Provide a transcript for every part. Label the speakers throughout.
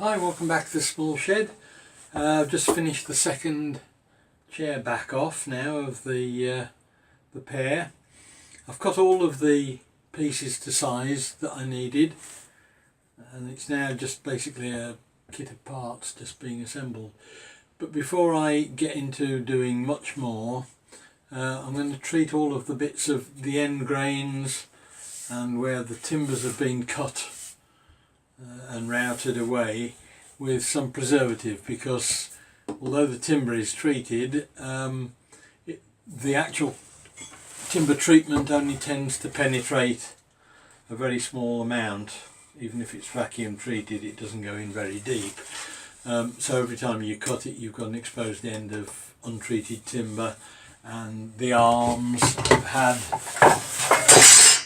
Speaker 1: Hi, welcome back to the small shed. I've just finished the second chair back off now of the pair. I've cut all of the pieces to size that I needed, and it's now just basically a kit of parts just being assembled. But before I get into doing much more, I'm going to treat all of the bits of the end grains and where the timbers have been cut and routed away with some preservative, because although the timber is treated, the actual timber treatment only tends to penetrate a very small amount. Even if it's vacuum treated, it doesn't go in very deep. So every time you cut it, you've got an exposed end of untreated timber, and the arms have had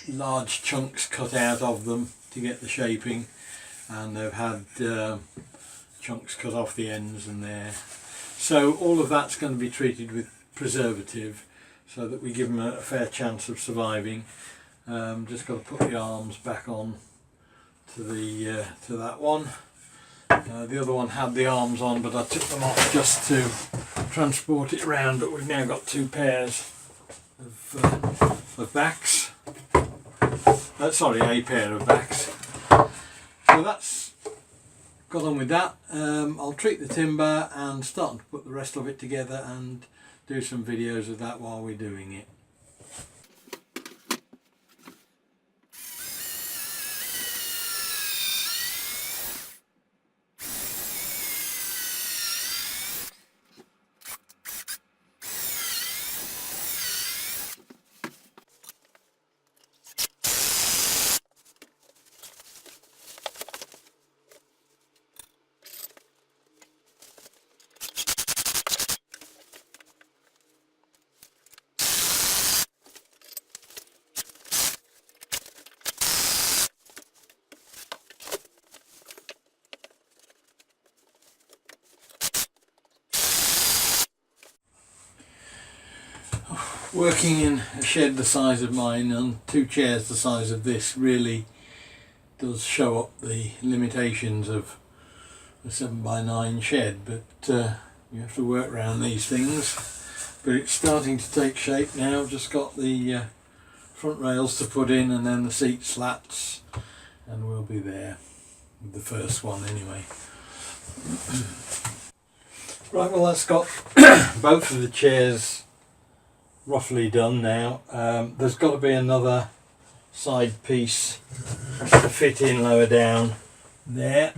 Speaker 1: large chunks cut out of them to get the shaping, and they've had chunks cut off the ends and there. So all of that's going to be treated with preservative so that we give them a fair chance of surviving. Just got to put the arms back on to the to that one. The other one had the arms on, but I took them off just to transport it around. But we've now got two pairs of backs. Sorry, a pair of backs. So that's got on with that. I'll treat the timber and start to put the rest of it together and do some videos of that while we're doing it. Working in a shed the size of mine and two chairs the size of this really does show up the limitations of a 7x9 shed, but you have to work around these things. But it's starting to take shape now. Just got the front rails to put in and then the seat slats, and we'll be there with the first one anyway. Right, well, that's got both of the chairs roughly done now. There's got to be another side piece to fit in lower down there,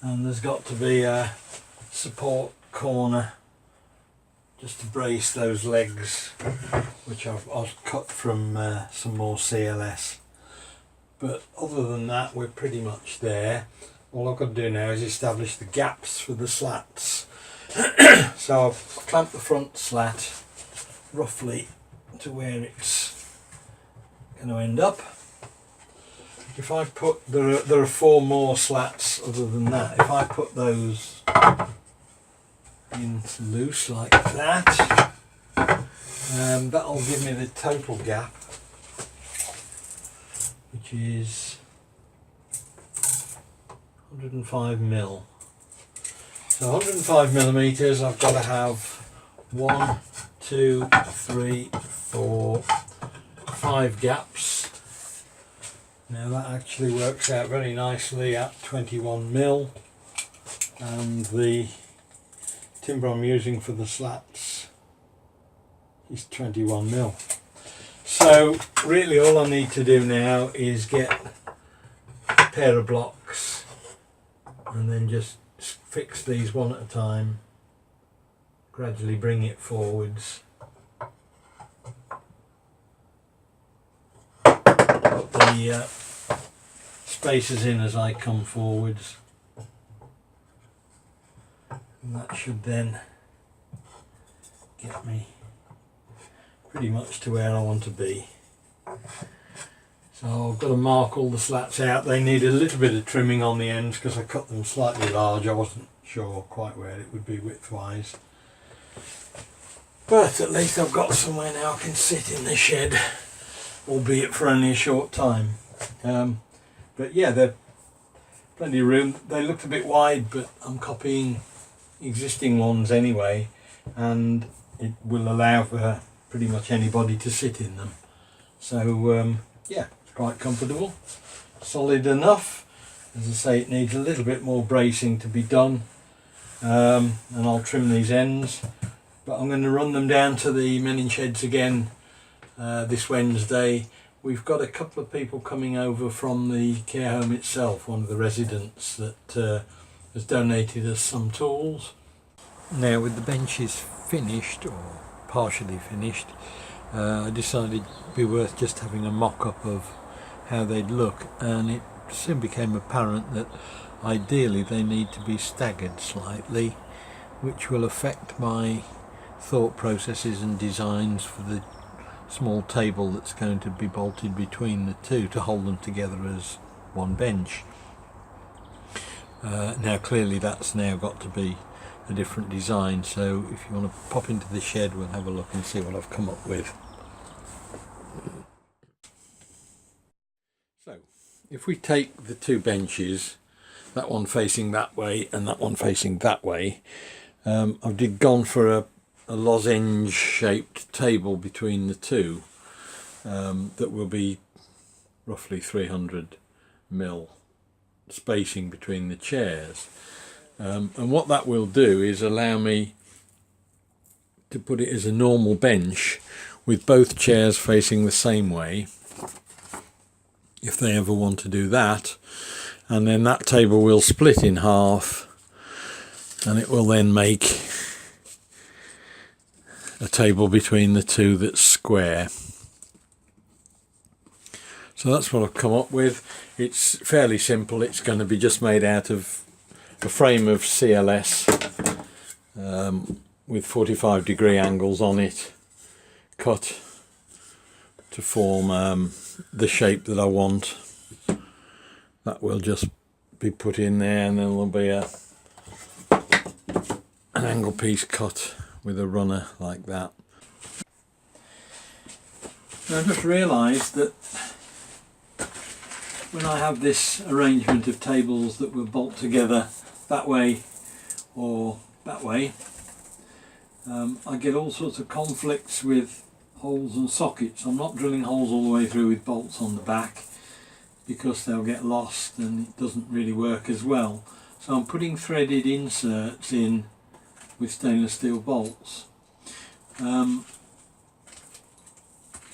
Speaker 1: and there's got to be a support corner just to brace those legs, which I've cut from some more CLS. But other than that, we're pretty much there. All I've got to do now is establish the gaps for the slats. So I've clamped the front slat roughly to where it's going to end up. If I put, there are four more slats other than that. If I put those in loose like that, that'll give me the total gap, which is 105 mil. So 105 millimeters. I've got to have 1, 2, 3, 4, 5 gaps. Now that actually works out very nicely at 21 mil, and the timber I'm using for the slats is 21 mil. So really all I need to do now is get a pair of blocks and then just fix these one at a time, gradually bring it forwards, put the spacers in as I come forwards, and that should then get me pretty much to where I want to be. So I've got to mark all the slats out. They need a little bit of trimming on the ends because I cut them slightly large. I wasn't sure quite where it would be width-wise. But at least I've got somewhere now I can sit in the shed, albeit for only a short time. But yeah, they're plenty of room. They looked a bit wide, but I'm copying existing ones anyway, and it will allow for pretty much anybody to sit in them. So yeah, it's quite comfortable, solid enough. As I say, it needs a little bit more bracing to be done, and I'll trim these ends, but I'm going to run them down to the Menin Sheds again this Wednesday. We've got a couple of people coming over from the care home itself, one of the residents that has donated us some tools. Now with the benches finished, or partially finished, I decided it'd be worth just having a mock-up of how they'd look, and it soon became apparent that ideally they need to be staggered slightly, which will affect my thought processes and designs for the small table that's going to be bolted between the two to hold them together as one bench. Now clearly that's now got to be a different design, so if you want to pop into the shed, we'll have a look and see what I've come up with. So if we take the two benches, that one facing that way and that one facing that way, I've gone for a lozenge shaped table between the two that will be roughly 300mm spacing between the chairs, and what that will do is allow me to put it as a normal bench with both chairs facing the same way, if they ever want to do that, and then that table will split in half, and it will then make a table between the two that's square. So that's what I've come up with. It's fairly simple. It's going to be just made out of a frame of CLS with 45-degree angles on it, cut to form the shape that I want. That will just be put in there, and then there'll be an angle piece cut with a runner like that. Now I just realised that when I have this arrangement of tables that will bolt together that way or that way, I get all sorts of conflicts with holes and sockets. I'm not drilling holes all the way through with bolts on the back, because they'll get lost and it doesn't really work as well. So I'm putting threaded inserts in with stainless steel bolts, and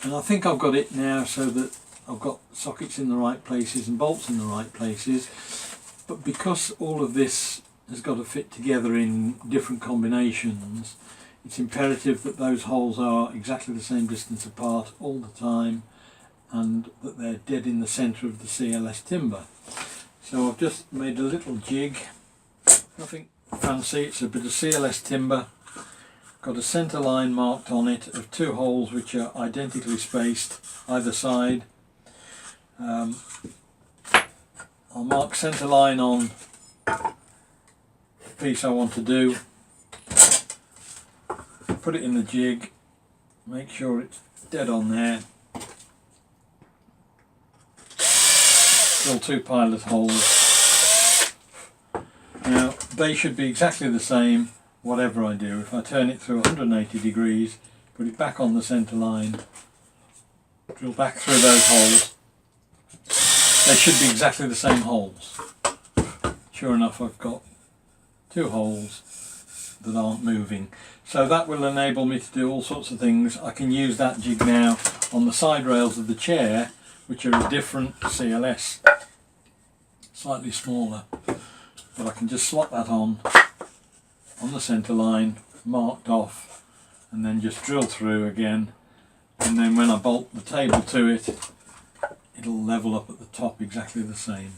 Speaker 1: I think I've got it now so that I've got sockets in the right places and bolts in the right places, but because all of this has got to fit together in different combinations, it's imperative that those holes are exactly the same distance apart all the time, and that they're dead in the centre of the CLS timber. So I've just made a little jig, nothing fancy, it's a bit of CLS timber, got a centre line marked on it of two holes which are identically spaced either side. I'll mark centre line on the piece I want to do, put it in the jig, make sure it's dead on there, drill two pilot holes. Now they should be exactly the same whatever I do. If I turn it through 180 degrees, put it back on the centre line, drill back through those holes, they should be exactly the same holes. Sure enough, I've got two holes that aren't moving. So that will enable me to do all sorts of things. I can use that jig now on the side rails of the chair, which are a different CLS, slightly smaller, but I can just slot that on the centre line, marked off, and then just drill through again, and then when I bolt the table to it, it'll level up at the top exactly the same.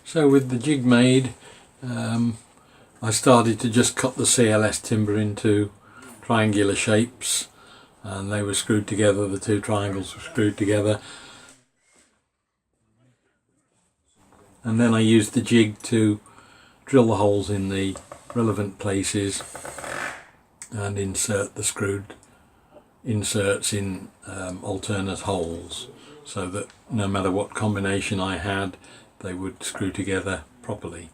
Speaker 1: So with the jig made, I started to just cut the CLS timber into triangular shapes, and they were screwed together, the two triangles were screwed together, and then I used the jig to drill the holes in the relevant places and insert the screwed inserts in alternate holes. so that no matter what combination I had, they would screw together properly.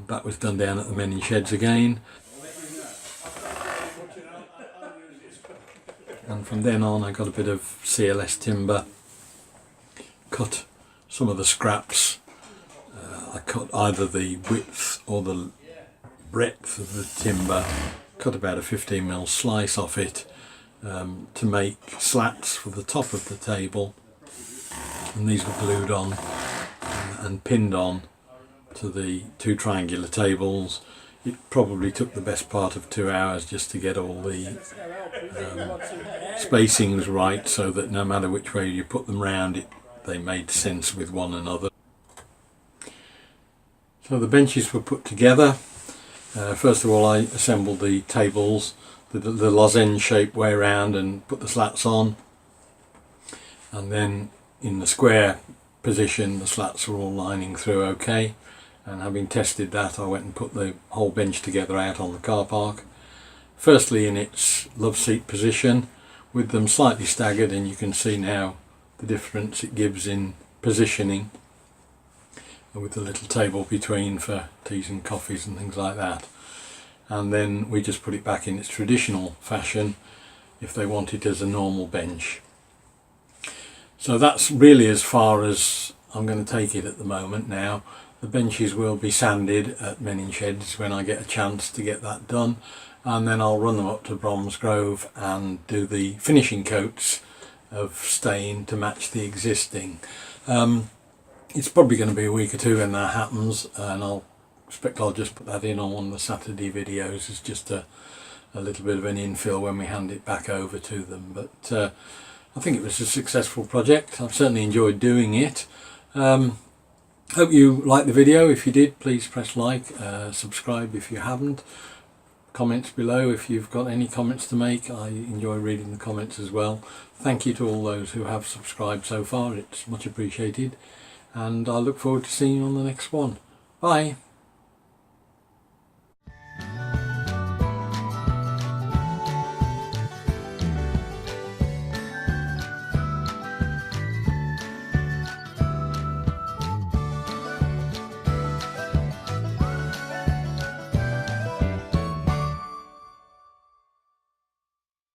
Speaker 1: That was done down at the Menin Sheds again, and from then on I got a bit of CLS timber, cut some of the scraps. I cut either the width or the breadth of the timber, cut about a 15mm slice off it to make slats for the top of the table, and these were glued on and pinned on to the two triangular tables. It probably took the best part of 2 hours just to get all the spacings right, so that no matter which way you put them round, they made sense with one another. So the benches were put together. First of all, I assembled the tables the lozenge shape way around and put the slats on, and then in the square position the slats were all lining through okay, and having tested that I went and put the whole bench together out on the car park, firstly in its love seat position with them slightly staggered, and you can see now the difference it gives in positioning, with the little table between for teas and coffees and things like that. And then we just put it back in its traditional fashion if they want it as a normal bench. So that's really as far as I'm going to take it at the moment now. The benches will be sanded at Menin Sheds when I get a chance to get that done, and then I'll run them up to Bromsgrove and do the finishing coats of stain to match the existing. It's probably going to be a week or two when that happens, and I expect I'll just put that in on one of the Saturday videos as just a little bit of an infill when we hand it back over to them. But I think it was a successful project. I've certainly enjoyed doing it. Hope you liked the video. If you did, please press like, subscribe if you haven't. Comments below if you've got any comments to make. I enjoy reading the comments as well. Thank you to all those who have subscribed so far. It's much appreciated, and I look forward to seeing you on the next one. Bye.